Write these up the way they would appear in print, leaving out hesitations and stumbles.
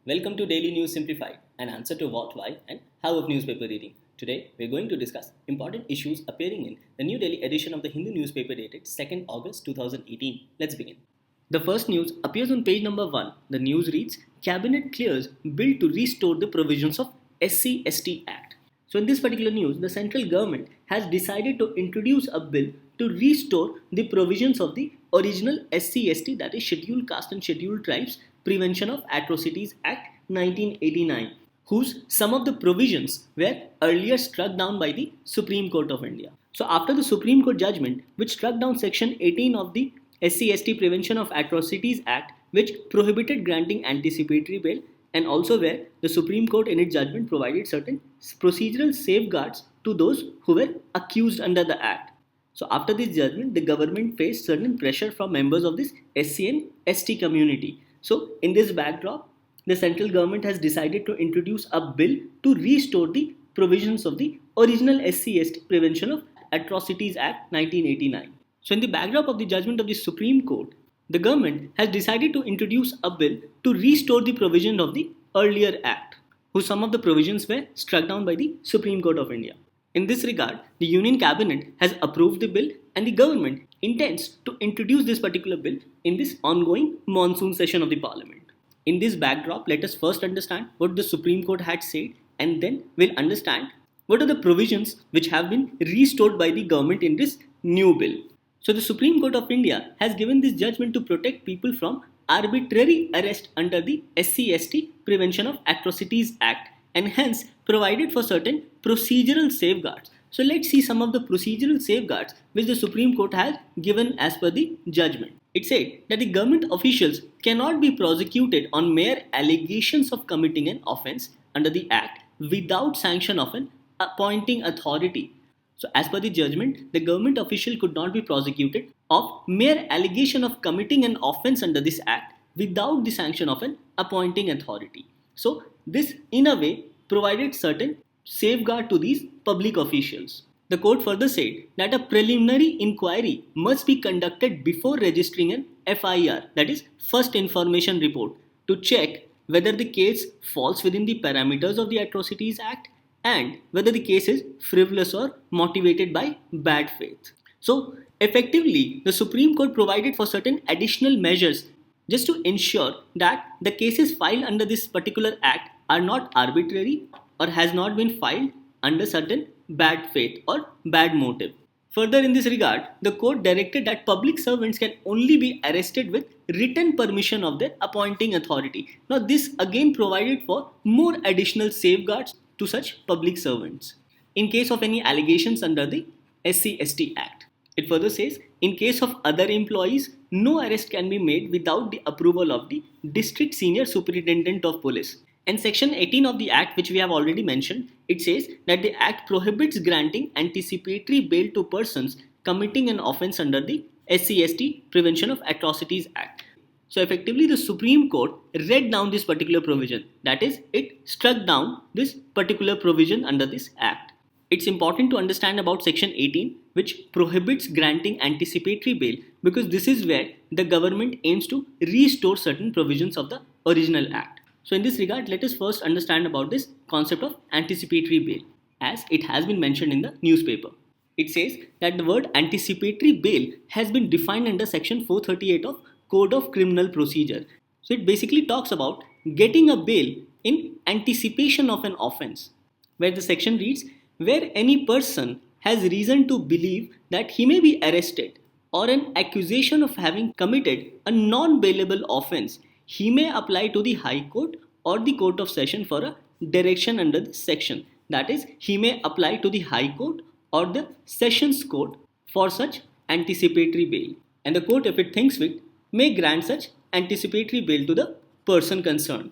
Welcome to Daily News Simplified, an answer to what, why, and how of newspaper reading. Today, we're going to discuss important issues appearing in the New Delhi edition of the Hindu newspaper dated 2nd August 2018. Let's begin. The first news appears on page number 1. The news reads, Cabinet clears bill to restore the provisions of SCST Act. So in this particular news, the central government has decided to introduce a bill to restore the provisions of the original SCST, that is Scheduled Caste and Scheduled Tribes Prevention of Atrocities Act 1989, whose some of the provisions were earlier struck down by the Supreme Court of India. So after the Supreme Court judgment, which struck down section 18 of the SCST Prevention of Atrocities Act, which prohibited granting anticipatory bail, and also where the Supreme Court in its judgment provided certain procedural safeguards to those who were accused under the Act. So after this judgment, the government faced certain pressure from members of this SC and ST community. So in this backdrop, the central government has decided to introduce a bill to restore the provisions of the original SCST Prevention of Atrocities Act 1989. So in the backdrop of the judgment of the Supreme Court, the government has decided to introduce a bill to restore the provision of the earlier act, whose some of the provisions were struck down by the Supreme Court of India. In this regard, the Union Cabinet has approved the bill and the government intends to introduce this particular bill in this ongoing monsoon session of the Parliament. In this backdrop, let us first understand what the Supreme Court had said, and then we'll understand what are the provisions which have been restored by the government in this new bill. So the Supreme Court of India has given this judgment to protect people from arbitrary arrest under the SCST Prevention of Atrocities Act, and hence provided for certain procedural safeguards. So let's see some of the procedural safeguards which the Supreme Court has given as per the judgment. It said that the government officials cannot be prosecuted on mere allegations of committing an offence under the Act without sanction of an appointing authority. So as per the judgment, the government official could not be prosecuted of mere allegation of committing an offence under this Act without the sanction of an appointing authority. So this in a way provided certain safeguard to these public officials. The court further said that a preliminary inquiry must be conducted before registering an FIR, that is First Information Report, to check whether the case falls within the parameters of the Atrocities Act and whether the case is frivolous or motivated by bad faith. So effectively, the Supreme Court provided for certain additional measures just to ensure that the cases filed under this particular act are not arbitrary or has not been filed under certain bad faith or bad motive. Further, in this regard, the court directed that public servants can only be arrested with written permission of their appointing authority. Now, this again provided for more additional safeguards to such public servants in case of any allegations under the SCST Act. It further says, in case of other employees, no arrest can be made without the approval of the District Senior Superintendent of Police. And section 18 of the Act, which we have already mentioned, it says that the Act prohibits granting anticipatory bail to persons committing an offence under the SCST Prevention of Atrocities Act. So effectively, the Supreme Court read down this particular provision. That is, it struck down this particular provision under this Act. It's important to understand about section 18, which prohibits granting anticipatory bail, because this is where the government aims to restore certain provisions of the original Act. So in this regard, let us first understand about this concept of anticipatory bail, as it has been mentioned in the newspaper. It says that the word anticipatory bail has been defined under section 438 of Code of Criminal Procedure. So it basically talks about getting a bail in anticipation of an offence, where the section reads, where any person has reason to believe that he may be arrested or an accusation of having committed a non-bailable offence, he may apply to the High Court or the Court of Session for a direction under this section. That is, he may apply to the High Court or the Sessions Court for such anticipatory bail. And the court, if it thinks fit, may grant such anticipatory bail to the person concerned.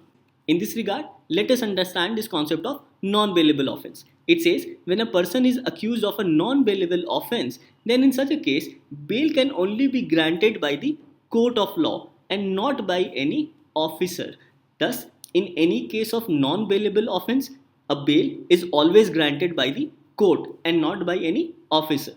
In this regard, let us understand this concept of non-bailable offence. It says, when a person is accused of a non-bailable offence, then in such a case, bail can only be granted by the court of law and not by any officer. Thus, in any case of non-bailable offence, a bail is always granted by the court and not by any officer.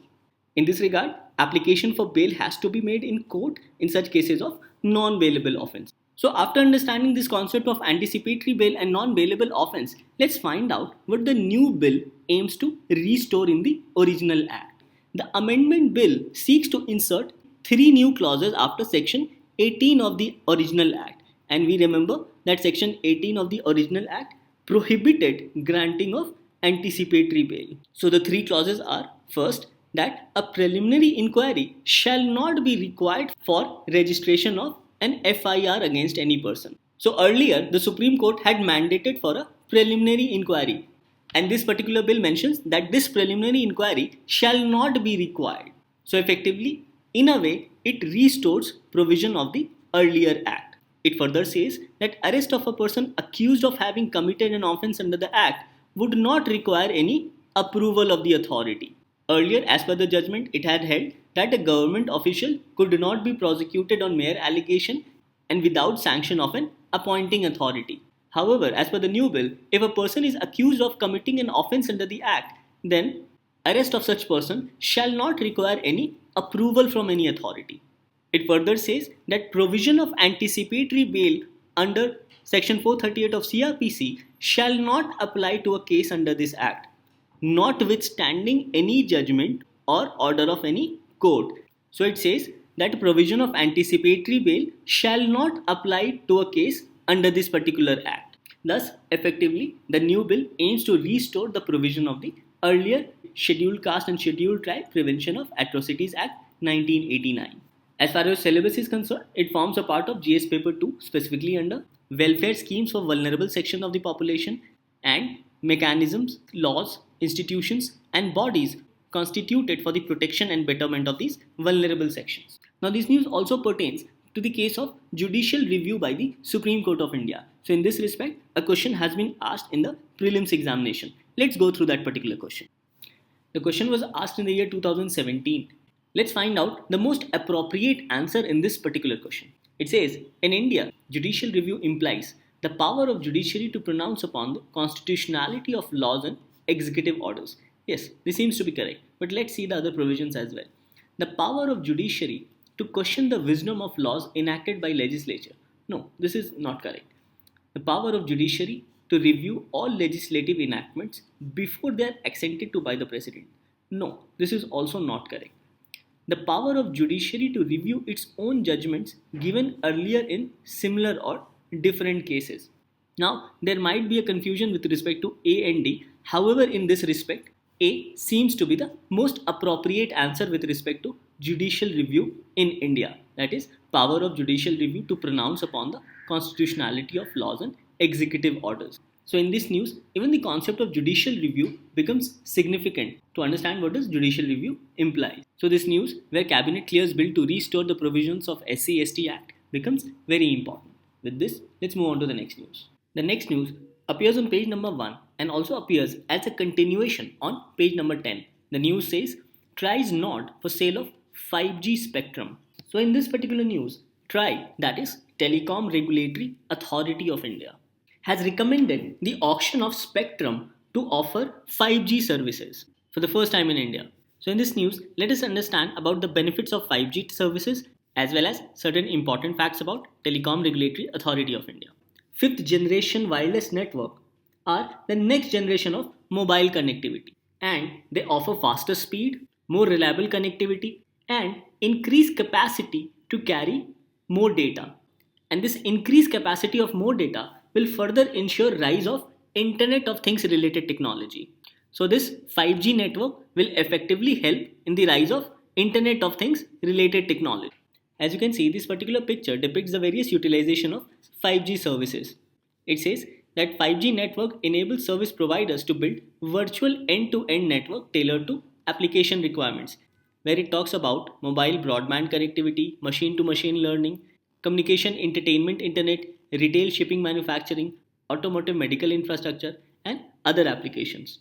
In this regard, application for bail has to be made in court in such cases of non-bailable offence. So after understanding this concept of anticipatory bail and non-bailable offence, let's find out what the new bill aims to restore in the original act. The amendment bill seeks to insert 3 new clauses after section 18 of the original act. And we remember that section 18 of the original act prohibited granting of anticipatory bail. So the 3 clauses are: first, that a preliminary inquiry shall not be required for registration of an FIR against any person. So earlier, the Supreme Court had mandated for a preliminary inquiry, and this particular bill mentions that this preliminary inquiry shall not be required. So effectively, in a way, it restores provision of the earlier act. It further says that arrest of a person accused of having committed an offence under the act would not require any approval of the authority. Earlier, as per the judgment, it had held that a government official could not be prosecuted on mere allegation and without sanction of an appointing authority. However, as per the new bill, if a person is accused of committing an offence under the act, then arrest of such person shall not require any approval from any authority. It further says that provision of anticipatory bail under section 438 of CRPC shall not apply to a case under this act, notwithstanding any judgment or order of any court. So it says that provision of anticipatory bail shall not apply to a case under this particular act. Thus, effectively, the new bill aims to restore the provision of the earlier Scheduled Caste and Scheduled Tribe Prevention of Atrocities Act 1989. As far as syllabus is concerned, it forms a part of GS Paper 2, specifically under Welfare Schemes for Vulnerable Section of the Population and Mechanisms, Laws, Institutions and Bodies constituted for the protection and betterment of these vulnerable sections. Now, this news also pertains to the case of judicial review by the Supreme Court of India. So, in this respect, a question has been asked in the prelims examination. Let's go through that particular question. The question was asked in the year 2017. Let's find out the most appropriate answer in this particular question. It says, in India, judicial review implies the power of judiciary to pronounce upon the constitutionality of laws and executive orders. Yes, this seems to be correct, but let's see the other provisions as well. The power of judiciary to question the wisdom of laws enacted by legislature. No, this is not correct. The power of judiciary to review all legislative enactments before they are assented to by the president. No, this is also not correct. The power of judiciary to review its own judgments given earlier in similar or different cases. Now, there might be a confusion with respect to A and D. However, in this respect, A seems to be the most appropriate answer with respect to judicial review in India. That is, power of judicial review to pronounce upon the constitutionality of laws and executive orders. So in this news, even the concept of judicial review becomes significant to understand what does judicial review imply. So this news, where Cabinet clears bill to restore the provisions of SCST Act, becomes very important. With this, let's move on to the next news. The next news appears on page number 1 and also appears as a continuation on page number 10. The news says, TRAI's nod for sale of 5G spectrum. So in this particular news, TRAI, that is Telecom Regulatory Authority of India, has recommended the auction of spectrum to offer 5G services for the first time in India. So in this news, let us understand about the benefits of 5G services as well as certain important facts about Telecom Regulatory Authority of India. Fifth generation wireless network are the next generation of mobile connectivity, and they offer faster speed, more reliable connectivity and increased capacity to carry more data. And this increased capacity of more data will further ensure rise of Internet of Things related technology. So this 5G network will effectively help in the rise of Internet of Things related technology. As you can see, this particular picture depicts the various utilization of 5G services. It says that 5G network enables service providers to build virtual end-to-end network tailored to application requirements, where it talks about mobile broadband connectivity, machine-to-machine learning, communication, entertainment, internet, retail, shipping, manufacturing, automotive, medical infrastructure, and other applications.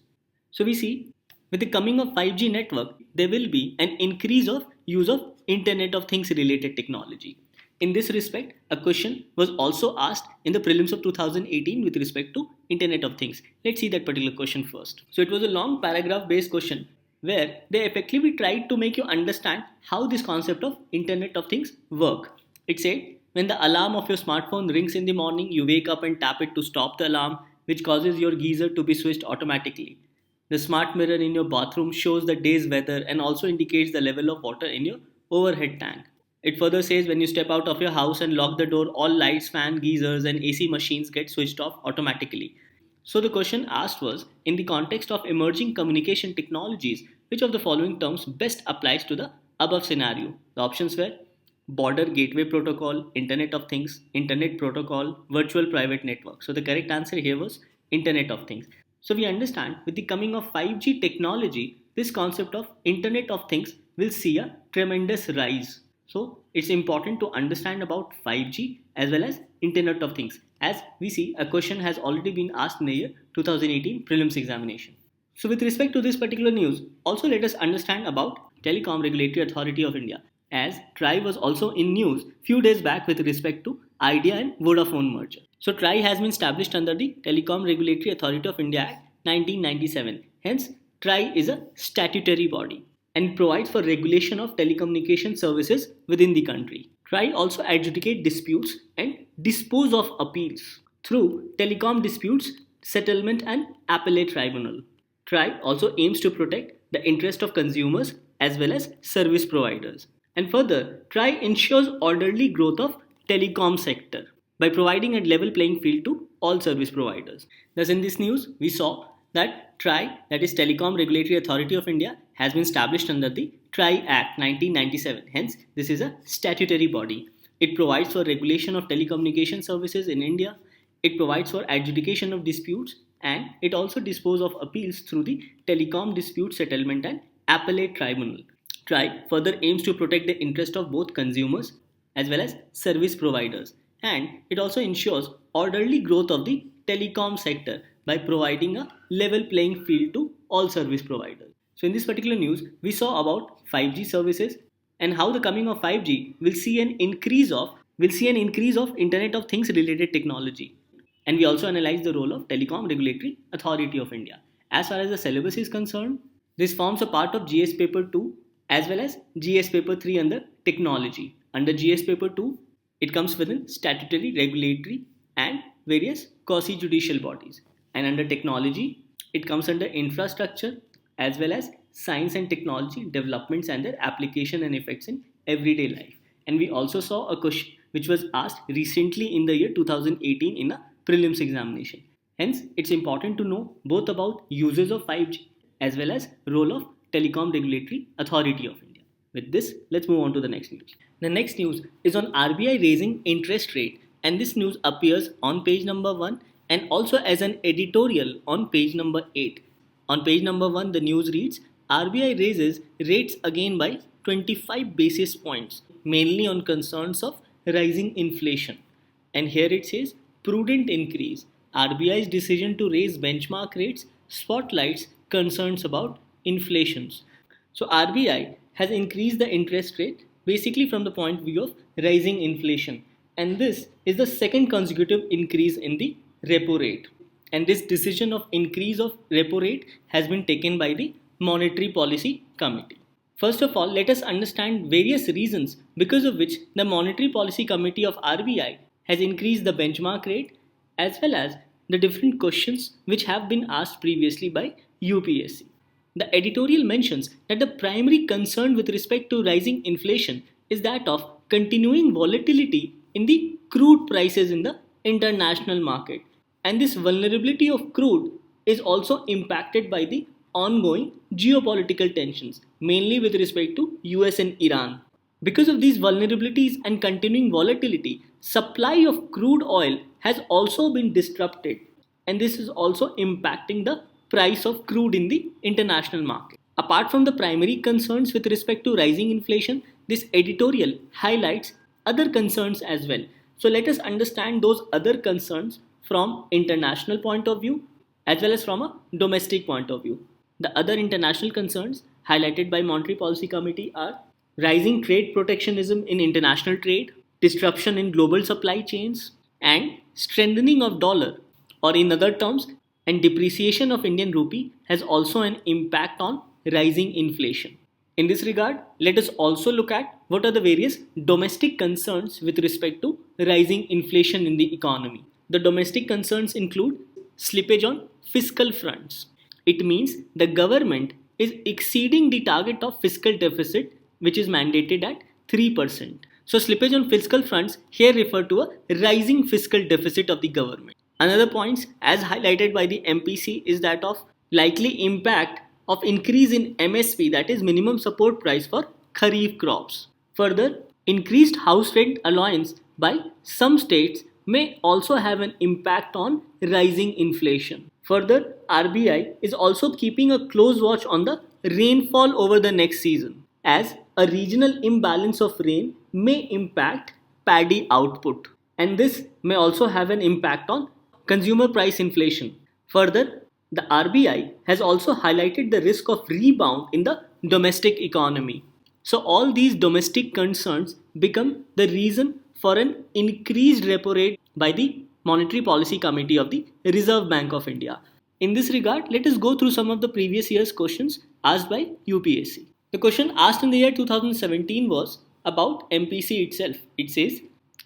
So we see with the coming of 5G network, there will be an increase of use of Internet of Things related technology. In this respect, a question was also asked in the prelims of 2018 with respect to Internet of Things. Let's see that particular question first. So it was a long paragraph based question where they effectively tried to make you understand how this concept of Internet of Things work. It said When the alarm of your smartphone rings in the morning, you wake up and tap it to stop the alarm, which causes your geyser to be switched automatically. The smart mirror in your bathroom shows the day's weather and also indicates the level of water in your overhead tank. It further says when you step out of your house and lock the door, all lights, fan, geysers, and AC machines get switched off automatically. So the question asked was, in the context of emerging communication technologies, which of the following terms best applies to the above scenario? The options were border gateway protocol, Internet of Things, Internet protocol, virtual private network. So the correct answer here was Internet of Things. So we understand with the coming of 5G technology, this concept of Internet of Things will see a tremendous rise. So it's important to understand about 5G as well as Internet of Things. As we see, a question has already been asked in the year 2018 prelims examination. So with respect to this particular news, also let us understand about Telecom Regulatory Authority of India, as TRAI was also in news few days back with respect to Idea and Vodafone merger. So TRAI has been established under the Telecom Regulatory Authority of India Act 1997. Hence, TRAI is a statutory body and provides for regulation of telecommunication services within the country. TRAI also adjudicate disputes and dispose of appeals through Telecom Disputes Settlement and Appellate Tribunal. TRAI also aims to protect the interest of consumers as well as service providers. And further, TRAI ensures orderly growth of telecom sector by providing a level playing field to all service providers. Thus, in this news, we saw that TRAI, that is Telecom Regulatory Authority of India, has been established under the TRAI Act 1997. Hence, this is a statutory body. It provides for regulation of telecommunication services in India. It provides for adjudication of disputes, and it also disposes of appeals through the Telecom Dispute Settlement and Appellate Tribunal. TRAI further aims to protect the interest of both consumers as well as service providers, and it also ensures orderly growth of the telecom sector by providing a level playing field to all service providers. So in this particular news, we saw about 5G services and how the coming of 5G will see an increase of Internet of Things related technology. And we also analyzed the role of Telecom Regulatory Authority of India. As far as the syllabus is concerned, this forms a part of GS paper 2 as well as GS paper 3 under technology. Under GS paper 2, it comes within statutory, regulatory and various quasi-judicial bodies. And under technology, it comes under infrastructure as well as science and technology developments and their application and effects in everyday life. And we also saw a question which was asked recently in the year 2018 in a prelims examination. Hence, it's important to know both about uses of 5G as well as role of Telecom Regulatory Authority of India. With this, let's move on to the next news. The next news is on RBI raising interest rate, and this news appears on page number 1 and also as an editorial on page number 8. On page number 1, the news reads, RBI raises rates again by 25 basis points, mainly on concerns of rising inflation. And here it says, prudent increase. RBI's decision to raise benchmark rates spotlights concerns about inflations. So RBI has increased the interest rate basically from the point of view of rising inflation, and this is the second consecutive increase in the repo rate. And this decision of increase of repo rate has been taken by the Monetary Policy Committee. First of all, let us understand various reasons because of which the Monetary Policy Committee of RBI has increased the benchmark rate as well as the different questions which have been asked previously by UPSC. The editorial mentions that the primary concern with respect to rising inflation is that of continuing volatility in the crude prices in the international market. And this vulnerability of crude is also impacted by the ongoing geopolitical tensions, mainly with respect to US and Iran. Because of these vulnerabilities and continuing volatility, supply of crude oil has also been disrupted, and this is also impacting the price of crude in the international market. Apart from the primary concerns with respect to rising inflation, this editorial highlights other concerns as well. So let us understand those other concerns from international point of view as well as from a domestic point of view. The other international concerns highlighted by Monetary Policy Committee are rising trade protectionism in international trade, disruption in global supply chains, and strengthening of dollar, or in other terms, and depreciation of Indian rupee has also an impact on rising inflation. In this regard, let us also look at what are the various domestic concerns with respect to rising inflation in the economy. The domestic concerns include slippage on fiscal fronts. It means the government is exceeding the target of fiscal deficit which is mandated at 3%. So slippage on fiscal fronts here refer to a rising fiscal deficit of the government. Another point as highlighted by the MPC is that of likely impact of increase in MSP, that is minimum support price for kharif crops. Further, increased house rent allowance by some states may also have an impact on rising inflation. Further, RBI is also keeping a close watch on the rainfall over the next season, as a regional imbalance of rain may impact paddy output, and this may also have an impact on consumer price inflation. Further, the RBI has also highlighted the risk of rebound in the domestic economy. So, all these domestic concerns become the reason for an increased repo rate by the Monetary Policy Committee of the Reserve Bank of India. In this regard, let us go through some of the previous year's questions asked by UPSC. The question asked in the year 2017 was about MPC itself. It says,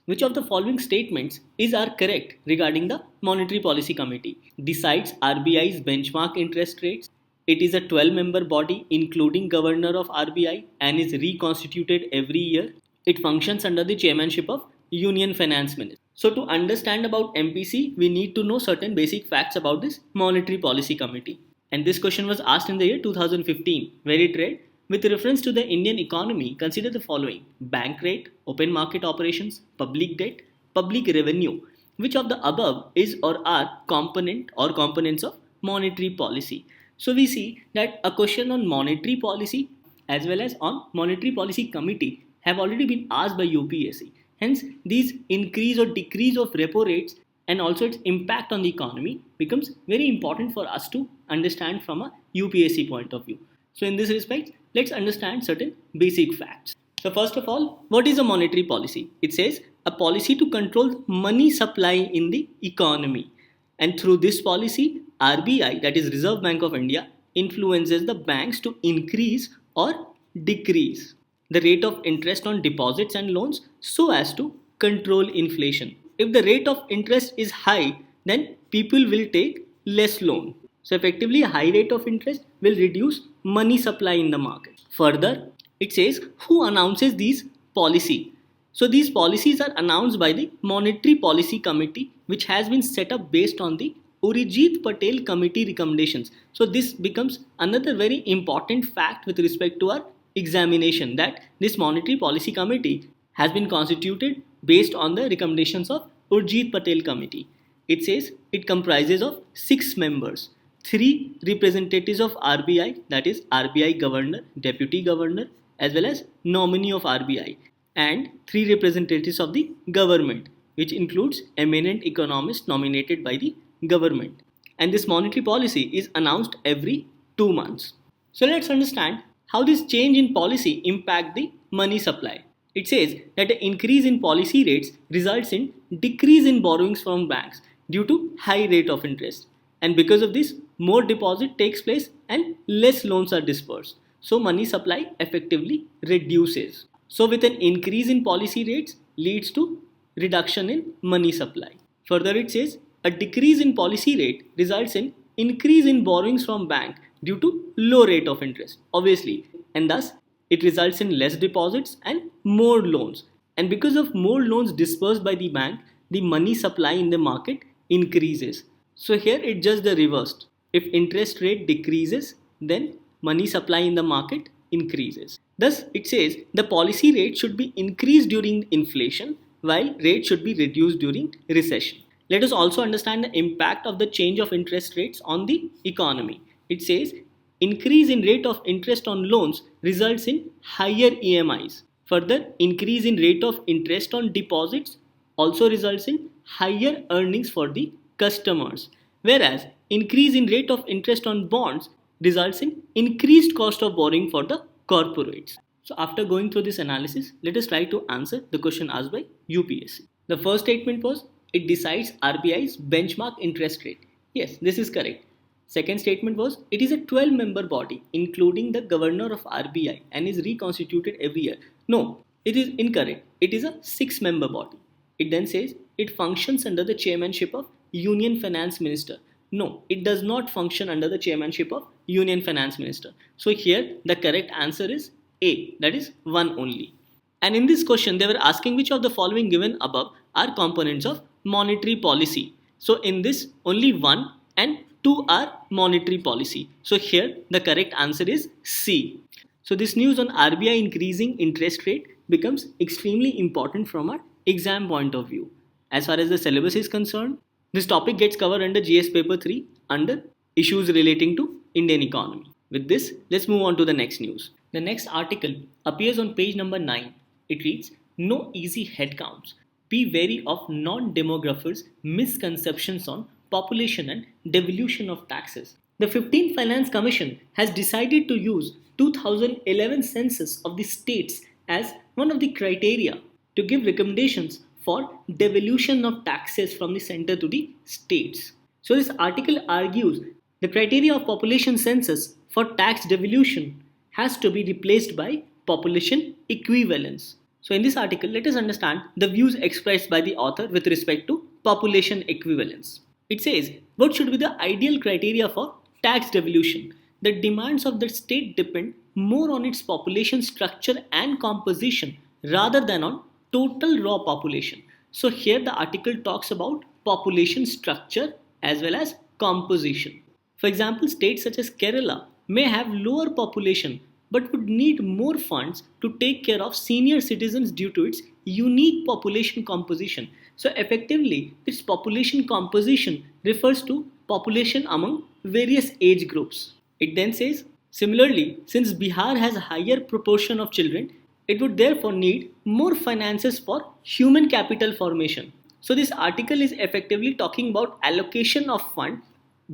which of the following statements are correct regarding the Monetary Policy Committee? Decides RBI's benchmark interest rates. It is a 12-member body including Governor of RBI and is reconstituted every year. It functions under the chairmanship of Union Finance Minister. So to understand about MPC, we need to know certain basic facts about this Monetary Policy Committee. And this question was asked in the year 2015, where it read, with reference to the Indian economy, consider the following: bank rate, open market operations, public debt, public revenue. Which of the above is or are component or components of monetary policy? So we see that a question on monetary policy as well as on monetary policy committee have already been asked by UPSC. Hence, these increase or decrease of repo rates and also its impact on the economy becomes very important for us to understand from a UPSC point of view. So in this respect, let's understand certain basic facts. So first of all, what is a monetary policy? It says a policy to control money supply in the economy. And through this policy, RBI, that is Reserve Bank of India, influences the banks to increase or decrease the rate of interest on deposits and loans so as to control inflation. If the rate of interest is high, then people will take less loan. So effectively, a high rate of interest will reduce money supply in the market. Further, it says who announces these policy. So these policies are announced by the Monetary Policy Committee, which has been set up based on the Urjit Patel Committee recommendations. So this becomes another very important fact with respect to our examination, that this Monetary Policy Committee has been constituted based on the recommendations of Urjit Patel Committee. It says it comprises of 6 members. 3 representatives of RBI, that is RBI Governor, Deputy Governor, as well as nominee of RBI, and 3 representatives of the government, which includes eminent economists nominated by the government. And this monetary policy is announced every 2 months. So let's understand how this change in policy impact the money supply. It says that an increase in policy rates results in decrease in borrowings from banks due to high rate of interest. And because of this, more deposit takes place and less loans are dispersed. So money supply effectively reduces. So with an increase in policy rates leads to reduction in money supply. Further, it says a decrease in policy rate results in increase in borrowings from bank due to low rate of interest, obviously, and thus it results in less deposits and more loans. And because of more loans dispersed by the bank, the money supply in the market increases. So here it's just the reversed. If interest rate decreases, then money supply in the market increases. Thus, it says the policy rate should be increased during inflation, while rate should be reduced during recession. Let us also understand the impact of the change of interest rates on the economy. It says increase in rate of interest on loans results in higher EMIs. Further, increase in rate of interest on deposits also results in higher earnings for the customers. Whereas, increase in rate of interest on bonds results in increased cost of borrowing for the corporates. So after going through this analysis, let us try to answer the question asked by UPSC. The first statement was, it decides RBI's benchmark interest rate. Yes, this is correct. Second statement was it is a 12-member body including the governor of RBI and is reconstituted every year. No, it is incorrect. It is a 6-member body. It then says it functions under the chairmanship of Union Finance Minister. No, it does not function under the chairmanship of Union Finance Minister. So here the correct answer is A, that is 1 only. And in this question they were asking which of the following given above are components of monetary policy. So in this only 1 and 2 are monetary policy. So here the correct answer is C. So this news on RBI increasing interest rate becomes extremely important from our exam point of view. As far as the syllabus is concerned, this topic gets covered under GS paper 3 under issues relating to Indian economy. With this, let's move on to the next news. The next article appears on page number 9. It reads, no easy head counts. Be wary of non-demographers' misconceptions on population and devolution of taxes. The 15th Finance Commission has decided to use 2011 census of the states as one of the criteria to give recommendations for devolution of taxes from the center to the states. So this article argues the criteria of population census for tax devolution has to be replaced by population equivalence. So in this article, let us understand the views expressed by the author with respect to population equivalence. It says, what should be the ideal criteria for tax devolution? The demands of the state depend more on its population structure and composition rather than on total raw population. So here the article talks about population structure as well as composition. For example, states such as Kerala may have lower population but would need more funds to take care of senior citizens due to its unique population composition. So effectively, its population composition refers to population among various age groups. It then says, similarly, since Bihar has a higher proportion of children, it would therefore need more finances for human capital formation. So this article is effectively talking about allocation of fund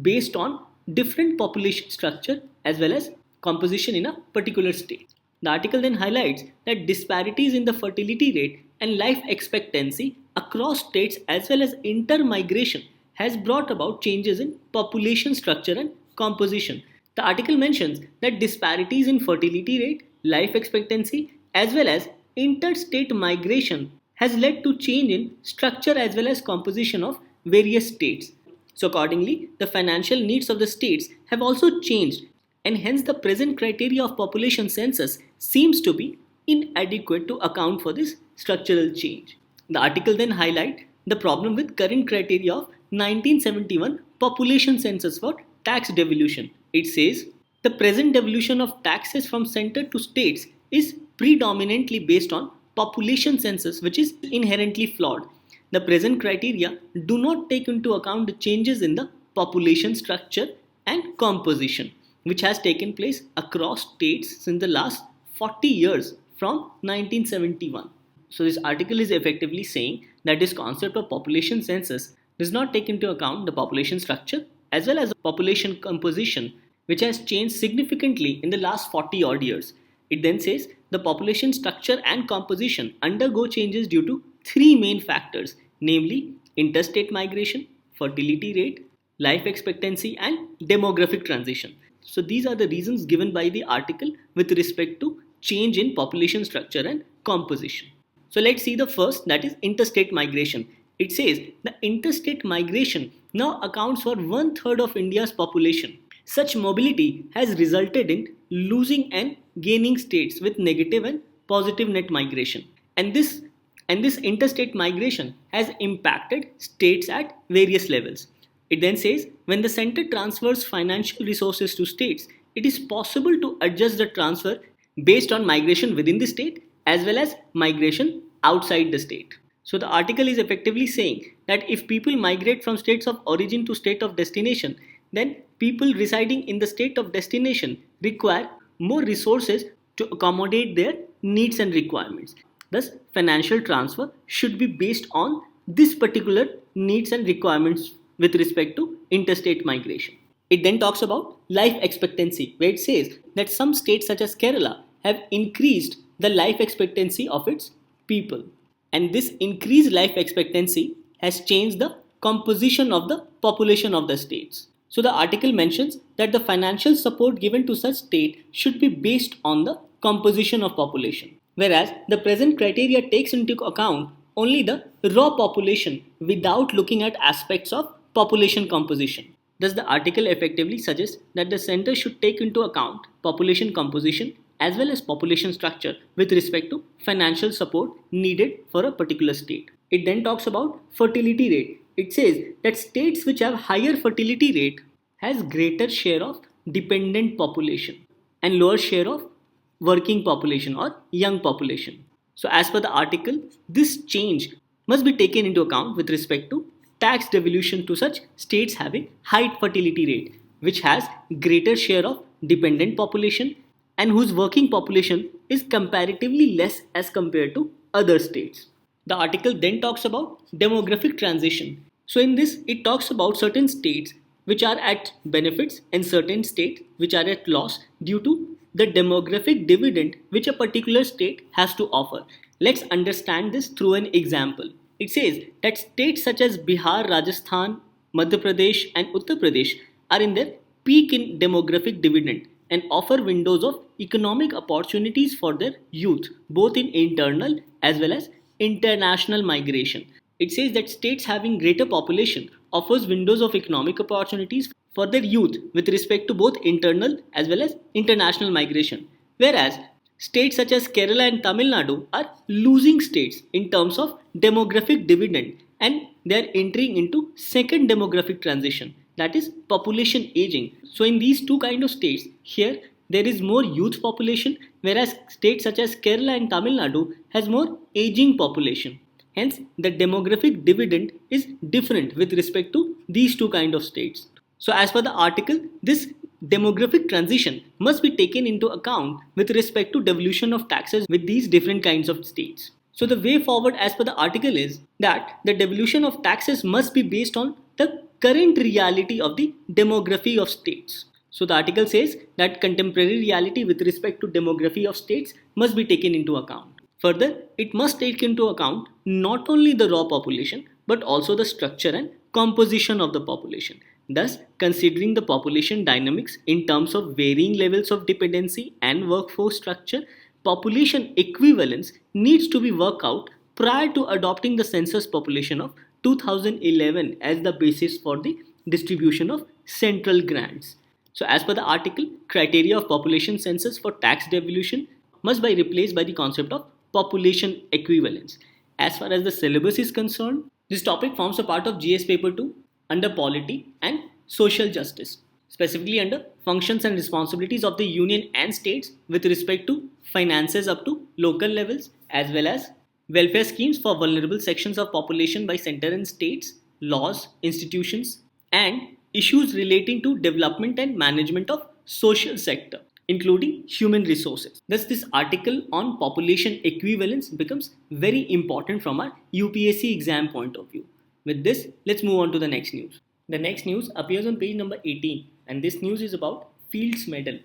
based on different population structure as well as composition in a particular state. The article then highlights that disparities in the fertility rate and life expectancy across states as well as intermigration has brought about changes in population structure and composition. The article mentions that disparities in fertility rate, life expectancy as well as interstate migration has led to change in structure as well as composition of various states. So accordingly, the financial needs of the states have also changed and hence the present criteria of population census seems to be inadequate to account for this structural change. The article then highlights the problem with current criteria of 1971 population census for tax devolution. It says the present devolution of taxes from center to states is predominantly based on population census, which is inherently flawed. The present criteria do not take into account the changes in the population structure and composition which has taken place across states since the last 40 years from 1971. So this article is effectively saying that this concept of population census does not take into account the population structure as well as the population composition which has changed significantly in the last 40 odd years. It then says the population structure and composition undergo changes due to three main factors, namely interstate migration, fertility rate, life expectancy and demographic transition. So these are the reasons given by the article with respect to change in population structure and composition. So let's see the first, that is interstate migration. It says the interstate migration now accounts for 1/3 of India's population. Such mobility has resulted in losing and gaining states with negative and positive net migration. And this interstate migration has impacted states at various levels. It then says when the center transfers financial resources to states, it is possible to adjust the transfer based on migration within the state as well as migration outside the state. So the article is effectively saying that if people migrate from states of origin to state of destination, then people residing in the state of destination require more resources to accommodate their needs and requirements. Thus, financial transfer should be based on this particular needs and requirements with respect to interstate migration. It then talks about life expectancy, where it says that some states such as Kerala have increased the life expectancy of its people. And this increased life expectancy has changed the composition of the population of the states. So the article mentions that the financial support given to such state should be based on the composition of population, whereas the present criteria takes into account only the raw population without looking at aspects of population composition. Thus, the article effectively suggests that the center should take into account population composition as well as population structure with respect to financial support needed for a particular state. It then talks about fertility rate. It says that states which have higher fertility rate has greater share of dependent population and lower share of working population or young population. So as per the article, this change must be taken into account with respect to tax devolution to such states having high fertility rate, which has greater share of dependent population and whose working population is comparatively less as compared to other states. The article then talks about demographic transition. So in this, it talks about certain states which are at benefits and certain states which are at loss due to the demographic dividend which a particular state has to offer. Let's understand this through an example. It says that states such as Bihar, Rajasthan, Madhya Pradesh, and Uttar Pradesh are in their peak in demographic dividend and offer windows of economic opportunities for their youth, both in internal as well as international migration. It says that states having greater population offers windows of economic opportunities for their youth with respect to both internal as well as international migration. Whereas states such as Kerala and Tamil Nadu are losing states in terms of demographic dividend and they are entering into second demographic transition, that is population aging. So in these two kind of states, here there is more youth population, whereas states such as Kerala and Tamil Nadu has more aging population. Hence, the demographic dividend is different with respect to these two kind of states. So as per the article, this demographic transition must be taken into account with respect to devolution of taxes with these different kinds of states. So the way forward as per the article is that the devolution of taxes must be based on the current reality of the demography of states. So the article says that contemporary reality with respect to demography of states must be taken into account. Further, it must take into account not only the raw population but also the structure and composition of the population. Thus, considering the population dynamics in terms of varying levels of dependency and workforce structure, population equivalence needs to be worked out prior to adopting the census population of 2011 as the basis for the distribution of central grants. So as per the article, criteria of population census for tax devolution must be replaced by the concept of population equivalence. As far as the syllabus is concerned, this topic forms a part of GS paper 2 under polity and social justice, specifically under functions and responsibilities of the union and states with respect to finances up to local levels, as well as welfare schemes for vulnerable sections of population by center and states, laws, institutions, and issues relating to development and management of social sector, including human resources. Thus, this article on population equivalence becomes very important from our UPSC exam point of view. With this, let's move on to the next news. The next news appears on page number 18, and this news is about Fields Medal.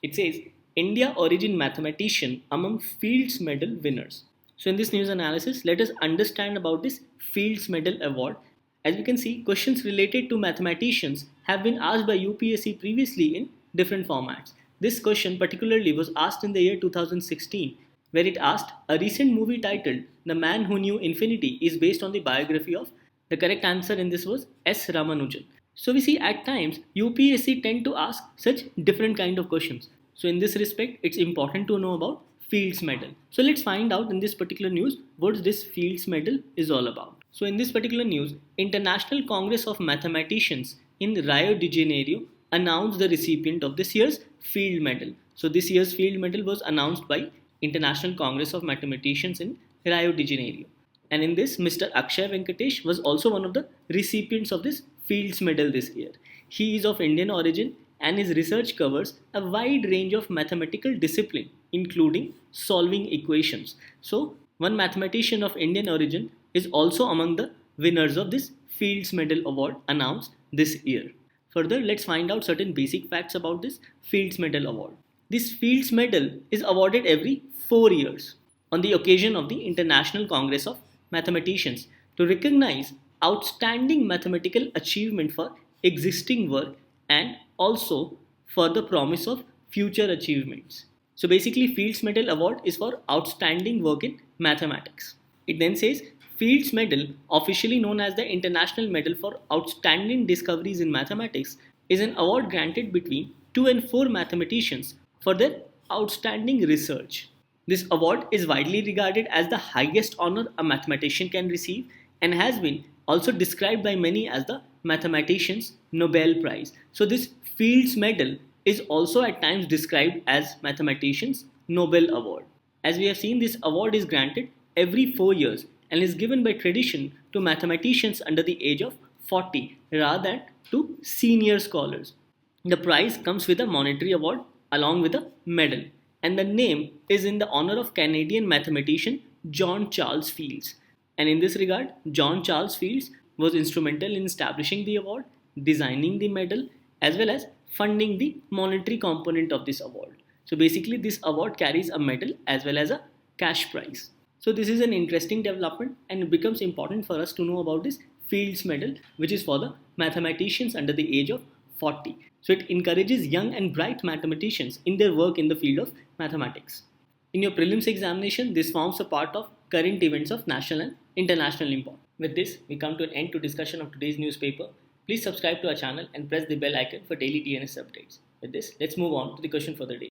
It says, India origin mathematician among Fields Medal winners. So in this news analysis, let us understand about this Fields Medal award. As we can see, questions related to mathematicians have been asked by UPSC previously in different formats. This question particularly was asked in the year 2016, where it asked a recent movie titled The Man Who Knew Infinity is based on the biography of. The correct answer in this was S. Ramanujan. So we see at times UPSC tend to ask such different kind of questions. So in this respect, it's important to know about Fields Medal. So let's find out in this particular news what this Fields Medal is all about. So in this particular news, International Congress of Mathematicians in Rio de Janeiro announced the recipient of this year's Field Medal. So this year's Field Medal was announced by International Congress of Mathematicians in Rio de Janeiro. And in this, Mr. Akshay Venkatesh was also one of the recipients of this Fields Medal this year. He is of Indian origin and his research covers a wide range of mathematical discipline, including solving equations. So, one mathematician of Indian origin is also among the winners of this Fields Medal Award announced this year. Further, let's find out certain basic facts about this Fields Medal Award. This Fields Medal is awarded every 4 years on the occasion of the International Congress of Mathematicians to recognize outstanding mathematical achievement for existing work and also for the promise of future achievements. So basically, Fields Medal Award is for outstanding work in mathematics. It then says Fields Medal, officially known as the International Medal for Outstanding Discoveries in Mathematics, is an award granted between 2 and 4 mathematicians for their outstanding research. This award is widely regarded as the highest honor a mathematician can receive and has been also described by many as the mathematician's Nobel Prize. So this Fields Medal is also at times described as mathematician's Nobel Award. As we have seen, this award is granted every 4 years and is given by tradition to mathematicians under the age of 40 rather than to senior scholars. The prize comes with a monetary award along with a medal, and the name is in the honor of Canadian mathematician John Charles Fields. And in this regard, John Charles Fields was instrumental in establishing the award, designing the medal, as well as funding the monetary component of this award. So basically, this award carries a medal as well as a cash prize. So this is an interesting development, and it becomes important for us to know about this Fields Medal, which is for the mathematicians under the age of 40. So it encourages young and bright mathematicians in their work in the field of mathematics. In your prelims examination, this forms a part of current events of national and international import. With this, we come to an end to discussion of today's newspaper. Please subscribe to our channel and press the bell icon for daily TNS updates. With this, let's move on to the question for the day.